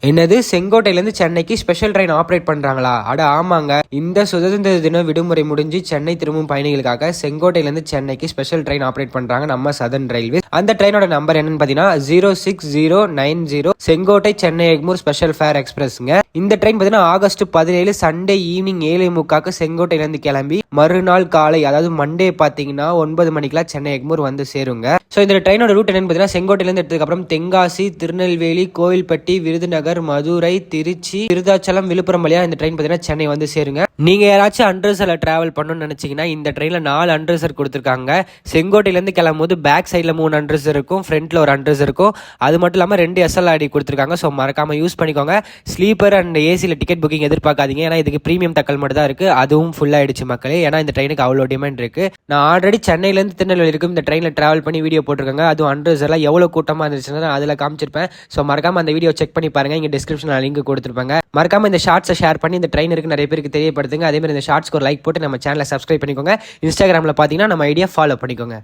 என்னது, செங்கோட்டையிலேருந்து சென்னைக்கு special train operate பண்ணுறாங்களா? அட ஆமாங்க, இந்த சுதந்திர தின விடுமுறை முடிஞ்சு சென்னை திரும்பும் பயணிகளுக்காக செங்கோட்டையிலேருந்து சென்னைக்கு ஸ்பெஷல் ட்ரெயின் ஆப்ரேட் பண்ணுறாங்க நம்ம சதர்ன் ரயில்வே. அந்த ட்ரெயினோட நம்பர் என்னன்னு பார்த்தீங்கன்னா 06090 செங்கோட்டை சென்னை எக்மூர் ஸ்பெஷல் ஃபேர் எக்ஸ்பிரஸ்ங்க. இந்த ட்ரெயின் பார்த்தீங்கன்னா ஆகஸ்ட் 17 சண்டே ஈவினிங் 7:45 செங்கோட்டையிலேருந்து கிளம்பி மறுநாள் காலை, அதாவது மண்டே பார்த்தீங்கன்னா 9 மணிக்கெல்லாம் சென்னை எக்மூர் வந்து சேருங்க. ஸோ இந்த ட்ரெயினோட ரூட் என்னன்னு பார்த்தீங்கன்னா செங்கோட்டையிலேருந்து எடுத்ததுக்கப்புறம் தென்காசி, திருநெல்வேலி, கோவில்பட்டி, விருதுநகர், மதுரை, திருச்சி, விருதாச்சலம், விழுப்புரம் வழியா இந்த ட்ரெயின் பார்த்தீங்கன்னா சென்னை வந்து சேருங்க. நீங்க யாராச்சும் அன்ரிசர்வ்ல டிராவல் பண்ணணும்னு நினைச்சீங்கன்னா இந்த ட்ரெயின்ல 4 அன்ரிசர்வ் கொடுத்துருக்காங்க. செங்கோட்டையிலேருந்து கிளம்பும் போது பேக் சைடில் 3 அன்ரிசர்வ் இருக்கும், ஃப்ரண்ட்ல ஒரு அன்ரிசர்வ் இருக்கும். அது மட்டும் இல்லாமல் 2 SLRD கொடுத்துருக்காங்க. ஸோ மறக்காம யூஸ் பண்ணிக்கோங்க. ஸ்லீப்பர் அண்ட் ஏசியில் டிக்கெட் புக்கிங் எதிர்பார்க்காதீங்க, ஏன்னா இதுக்கு ப்ரீமியம் தக்கல் மட்டும் தான் இருக்கு. அதுவும் ஃபுல் ஆயிடுச்சு மக்களே, ஏன்னா இந்த ட்ரெயினுக்கு அவ்வளோ டிமாண்ட் இருக்கு. நான் ஆல்ரெடி சென்னையிலேருந்து திருநெல்வேலி இருக்கும் இந்த ட்ரெயினில் டிராவல் பண்ணி வீடியோ போட்டிருக்காங்க. அதுவும் அன்ரிசர்வ்லாம் எவ்வளோ கூட்டமாக இருந்துச்சுன்னா அதில் காமிச்சிருப்பேன். ஸோ மறக்காம அந்த வீடியோ செக் பண்ணி பாருங்க. இங்கே டிஸ்கிரிப்ஷனில் லிங்க் கொடுத்துருப்பாங்க. மறக்காம இந்த ஷார்ட்ஸை ஷேர் பண்ணி இந்த ட்ரெயின் இருக்கு நிறைய பேருக்கு தெரியப்படுத்துங்க. அதே மாதிரி இந்த ஷார்ட்ஸ்க்கு ஒரு லைக் போட்டு நம்ம சேனலை சப்ஸ்கிரைப் பண்ணிக்கோங்க. இன்ஸ்டாகிராமில் பார்த்தீங்கன்னா நம்ம ஐடியா ஃபாலோ பண்ணிக்கோங்க.